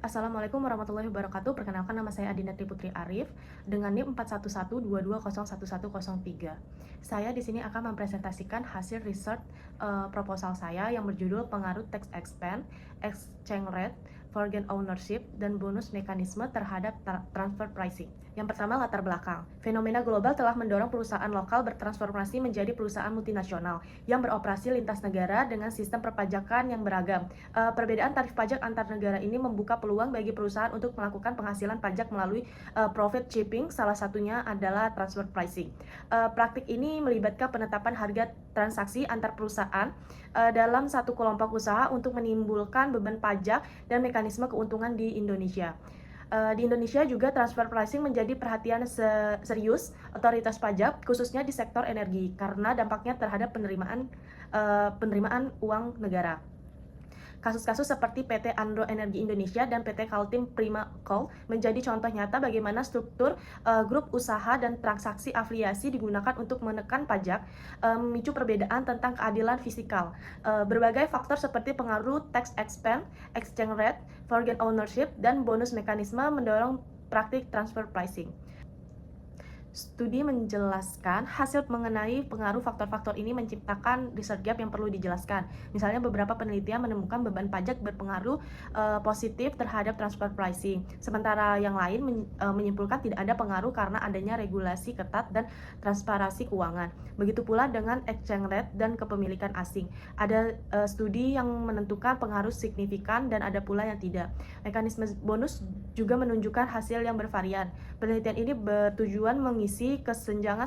Assalamualaikum warahmatullahi wabarakatuh. Perkenalkan, nama saya Adinda Triputri Arif dengan NIM 4112201103. Saya di sini akan mempresentasikan hasil research proposal saya yang berjudul Pengaruh Tax Expense, Exchange Rate, Foreign Ownership, dan bonus mekanisme terhadap transfer pricing. Yang pertama, latar belakang. Fenomena global telah mendorong perusahaan lokal bertransformasi menjadi perusahaan multinasional yang beroperasi lintas negara dengan sistem perpajakan yang beragam. Perbedaan tarif pajak antar negara ini membuka peluang bagi perusahaan untuk melakukan penghasilan pajak melalui profit shifting, salah satunya adalah transfer pricing. Praktik ini melibatkan penetapan harga transaksi antar perusahaan dalam satu kelompok usaha untuk menimbulkan beban pajak dan mekanisme keuntungan di Indonesia. Di Indonesia juga transfer pricing menjadi perhatian serius otoritas pajak, khususnya di sektor energi, karena dampaknya terhadap penerimaan uang negara. Kasus-kasus seperti PT Andro Energi Indonesia dan PT Kaltim Prima Coal menjadi contoh nyata bagaimana struktur grup usaha dan transaksi afiliasi digunakan untuk menekan pajak, memicu perbedaan tentang keadilan fiskal. Berbagai faktor seperti pengaruh tax expense, exchange rate, foreign ownership, dan bonus mekanisme mendorong praktik transfer pricing. Studi menjelaskan hasil mengenai pengaruh faktor-faktor ini menciptakan research gap yang perlu dijelaskan. Misalnya, beberapa penelitian menemukan beban pajak berpengaruh positif terhadap transfer pricing, sementara yang lain menyimpulkan tidak ada pengaruh karena adanya regulasi ketat dan transparansi keuangan. Begitu pula dengan exchange rate dan kepemilikan asing. Ada studi yang menentukan pengaruh signifikan dan ada pula yang tidak. Mekanisme bonus juga menunjukkan hasil yang bervarian. Penelitian ini bertujuan mengisi kesenjangan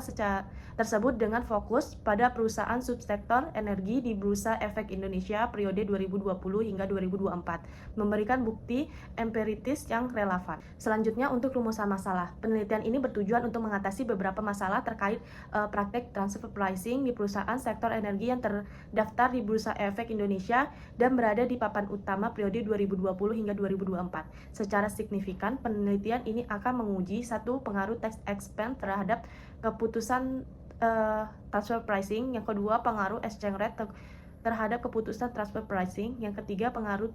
tersebut dengan fokus pada perusahaan subsektor energi di Bursa Efek Indonesia periode 2020 hingga 2024, memberikan bukti empiritis yang relevan. Selanjutnya, untuk rumusan masalah. Penelitian ini bertujuan untuk mengatasi beberapa masalah terkait praktek transfer pricing di perusahaan sektor energi yang terdaftar di Bursa Efek Indonesia dan berada di papan utama periode 2020 hingga 2024. Secara signifikan, penelitian ini akan menguji satu, pengaruh tax expense terhadap keputusan transfer pricing. Yang kedua, pengaruh exchange rate terhadap keputusan transfer pricing. Yang ketiga, pengaruh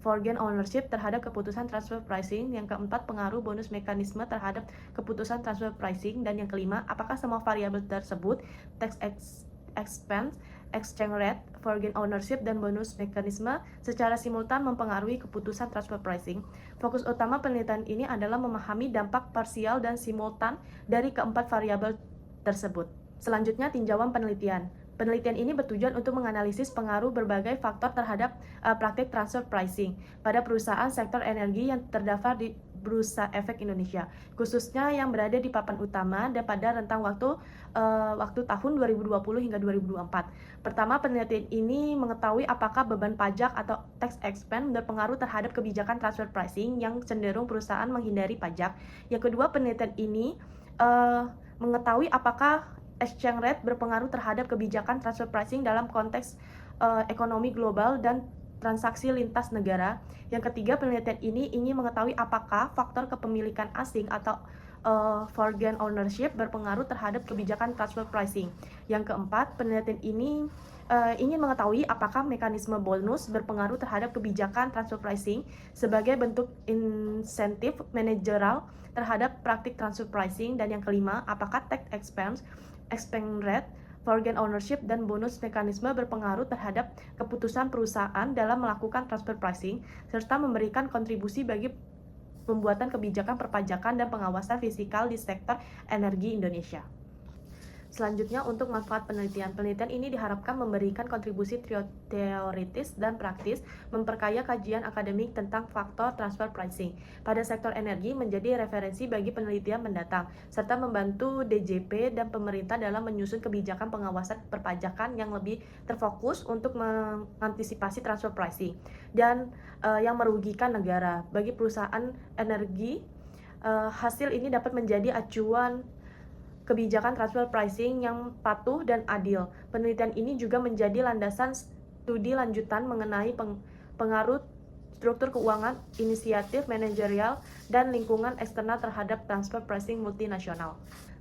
foreign ownership terhadap keputusan transfer pricing. Yang keempat, pengaruh bonus mekanisme terhadap keputusan transfer pricing. Dan yang kelima, apakah semua variabel tersebut, tax expense, exchange rate, foreign ownership, dan bonus mekanisme secara simultan mempengaruhi keputusan transfer pricing. Fokus utama penelitian ini adalah memahami dampak parsial dan simultan dari keempat variabel tersebut. Selanjutnya, tinjauan penelitian. Penelitian ini bertujuan untuk menganalisis pengaruh berbagai faktor terhadap praktik transfer pricing pada perusahaan sektor energi yang terdaftar di Bursa Efek Indonesia, khususnya yang berada di papan utama dan pada rentang waktu tahun 2020 hingga 2024. Pertama, penelitian ini mengetahui apakah beban pajak atau tax expense berpengaruh terhadap kebijakan transfer pricing yang cenderung perusahaan menghindari pajak. Yang kedua, penelitian ini mengetahui apakah exchange rate berpengaruh terhadap kebijakan transfer pricing dalam konteks ekonomi global dan transaksi lintas negara. Yang ketiga, penelitian ini ingin mengetahui apakah faktor kepemilikan asing atau foreign ownership berpengaruh terhadap kebijakan transfer pricing. Yang keempat, penelitian ini ingin mengetahui apakah mekanisme bonus berpengaruh terhadap kebijakan transfer pricing sebagai bentuk insentif manajerial terhadap praktik transfer pricing. Dan yang kelima, apakah tax expense, exchange rate, foreign ownership, dan bonus mekanisme berpengaruh terhadap keputusan perusahaan dalam melakukan transfer pricing, serta memberikan kontribusi bagi pembuatan kebijakan perpajakan dan pengawasan fiskal di sektor energi Indonesia. Selanjutnya, untuk manfaat penelitian. Penelitian ini diharapkan memberikan kontribusi teoritis dan praktis, memperkaya kajian akademik tentang faktor transfer pricing pada sektor energi menjadi referensi bagi penelitian mendatang, serta membantu DJP dan pemerintah dalam menyusun kebijakan pengawasan perpajakan yang lebih terfokus untuk mengantisipasi transfer pricing dan yang merugikan negara. Bagi perusahaan energi, hasil ini dapat menjadi acuan kebijakan transfer pricing yang patuh dan adil. Penelitian ini juga menjadi landasan studi lanjutan mengenai pengaruh struktur keuangan, inisiatif manajerial, dan lingkungan eksternal terhadap transfer pricing multinasional.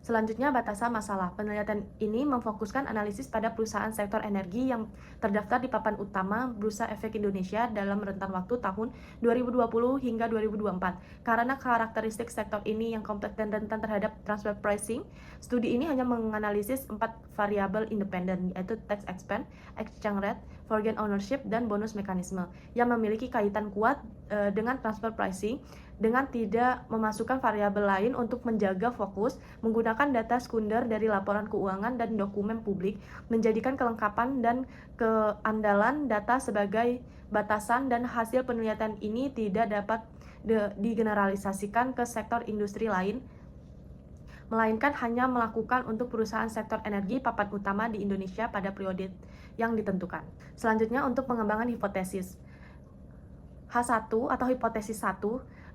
Selanjutnya, batasan masalah. Penelitian ini memfokuskan analisis pada perusahaan sektor energi yang terdaftar di papan utama Bursa Efek Indonesia dalam rentan waktu tahun 2020 hingga 2024. Karena karakteristik sektor ini yang kompleks dan rentan terhadap transfer pricing, studi ini hanya menganalisis 4 variabel independen, yaitu tax expense, exchange rate, foreign ownership, dan bonus mekanisme, yang memiliki kaitan kuat dengan transfer pricing, dengan tidak memasukkan variabel lain untuk menjaga fokus, menggunakan data sekunder dari laporan keuangan dan dokumen publik, menjadikan kelengkapan dan keandalan data sebagai batasan, dan hasil penelitian ini tidak dapat digeneralisasikan ke sektor industri lain, melainkan hanya melakukan untuk perusahaan sektor energi papan utama di Indonesia pada periode yang ditentukan. Selanjutnya, untuk pengembangan hipotesis. H1 atau hipotesis 1,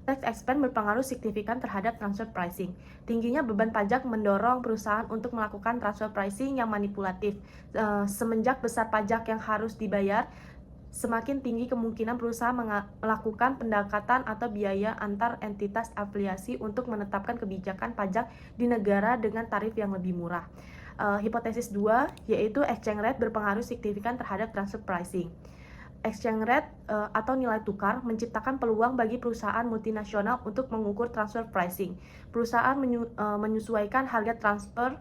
tax expense berpengaruh signifikan terhadap transfer pricing. Tingginya beban pajak mendorong perusahaan untuk melakukan transfer pricing yang manipulatif. Semenjak besar pajak yang harus dibayar, semakin tinggi kemungkinan perusahaan melakukan pendekatan atau biaya antar entitas afiliasi untuk menetapkan kebijakan pajak di negara dengan tarif yang lebih murah. Hipotesis 2, yaitu exchange rate berpengaruh signifikan terhadap transfer pricing. Exchange rate atau nilai tukar menciptakan peluang bagi perusahaan multinasional untuk mengukur transfer pricing. Perusahaan menyesuaikan harga transfer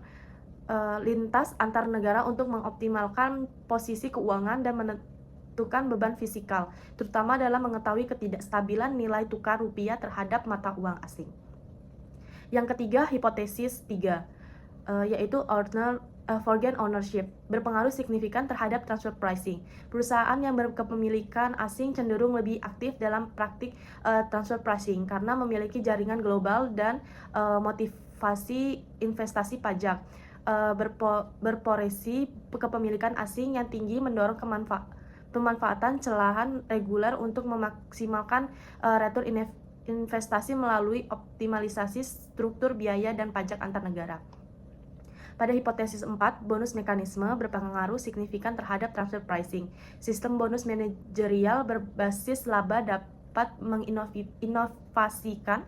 lintas antar negara untuk mengoptimalkan posisi keuangan dan menentukan beban fiskal, terutama dalam mengetahui ketidakstabilan nilai tukar rupiah terhadap mata uang asing. Yang ketiga, hipotesis 3, yaitu foreign ownership berpengaruh signifikan terhadap transfer pricing. Perusahaan yang berkepemilikan asing cenderung lebih aktif dalam praktik transfer pricing karena memiliki jaringan global dan motivasi investasi pajak. Berporesi kepemilikan asing yang tinggi mendorong pemanfaatan celahan reguler untuk memaksimalkan return investasi melalui optimalisasi struktur biaya dan pajak antar negara. Pada hipotesis 4, bonus mekanisme berpengaruh signifikan terhadap transfer pricing. Sistem bonus manajerial berbasis laba dapat menginovasikan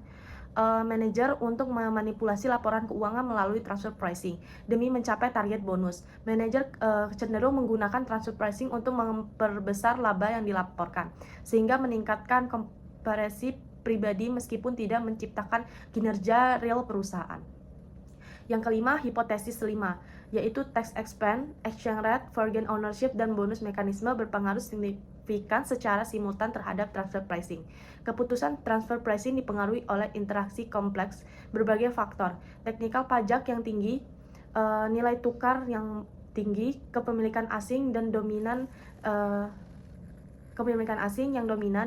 manajer untuk memanipulasi laporan keuangan melalui transfer pricing. Demi mencapai target bonus, manajer cenderung menggunakan transfer pricing untuk memperbesar laba yang dilaporkan, sehingga meningkatkan komparasi pribadi meskipun tidak menciptakan kinerja real perusahaan. Yang kelima, hipotesis 5, yaitu tax expense, exchange rate, foreign ownership, dan bonus mekanisme berpengaruh signifikan secara simultan terhadap transfer pricing. Keputusan transfer pricing dipengaruhi oleh interaksi kompleks berbagai faktor, teknikal pajak yang tinggi, nilai tukar yang tinggi, kepemilikan asing yang dominan,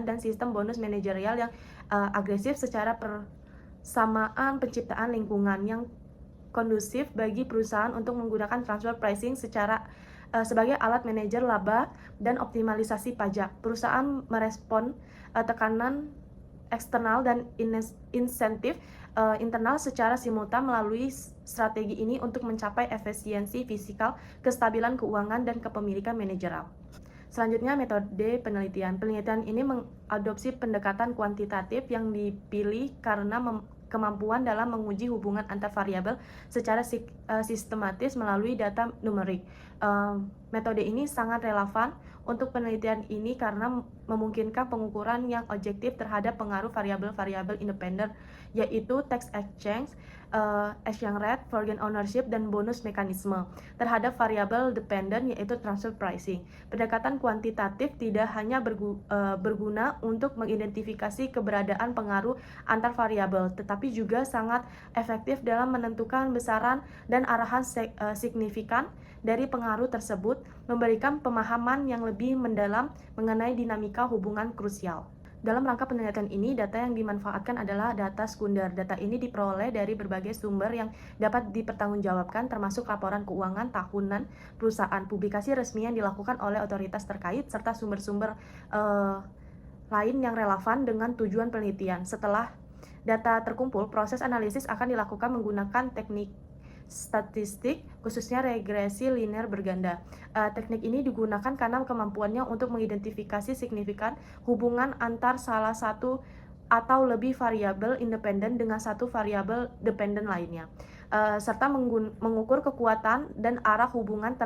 dan sistem bonus manajerial yang agresif secara persamaan penciptaan lingkungan yang kondusif bagi perusahaan untuk menggunakan transfer pricing sebagai alat manajer laba dan optimalisasi pajak. Perusahaan merespon tekanan eksternal dan insentif internal secara simultan melalui strategi ini untuk mencapai efisiensi fiskal, kestabilan keuangan, dan kepemilikan manajerial. Selanjutnya, metode penelitian. Penelitian ini mengadopsi pendekatan kuantitatif yang dipilih karena kemampuan dalam menguji hubungan antar variabel secara sistematis melalui data numerik. Metode ini sangat relevan untuk penelitian ini karena memungkinkan pengukuran yang objektif terhadap pengaruh variabel-variabel independen, yaitu tax exchange rate, foreign ownership, dan bonus mekanisme terhadap variabel dependen, yaitu transfer pricing. Pendekatan kuantitatif tidak hanya berguna untuk mengidentifikasi keberadaan pengaruh antar variabel, tetapi juga sangat efektif dalam menentukan besaran dan arahan signifikan dari pengaruh tersebut, memberikan pemahaman yang lebih mendalam mengenai dinamika hubungan krusial. Dalam rangka penelitian ini, data yang dimanfaatkan adalah data sekunder. Data ini diperoleh dari berbagai sumber yang dapat dipertanggungjawabkan, termasuk laporan keuangan tahunan perusahaan, publikasi resmi yang dilakukan oleh otoritas terkait, serta sumber-sumber lain yang relevan dengan tujuan penelitian. Setelah data terkumpul, proses analisis akan dilakukan menggunakan teknik statistik, khususnya regresi linear berganda. Teknik ini digunakan karena kemampuannya untuk mengidentifikasi signifikan hubungan antar salah satu atau lebih variabel independen dengan satu variabel dependen lainnya. serta mengukur kekuatan dan arah hubungan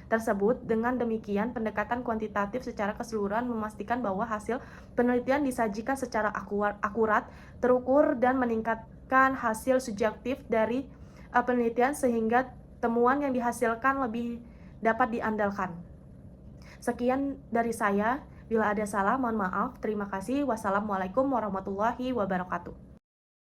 tersebut. Dengan demikian, pendekatan kuantitatif secara keseluruhan memastikan bahwa hasil penelitian disajikan secara akurat, terukur, dan meningkatkan hasil subjektif dari penelitian sehingga temuan yang dihasilkan lebih dapat diandalkan. Sekian dari saya. Bila ada salah, mohon maaf. Terima kasih. Wassalamualaikum warahmatullahi wabarakatuh.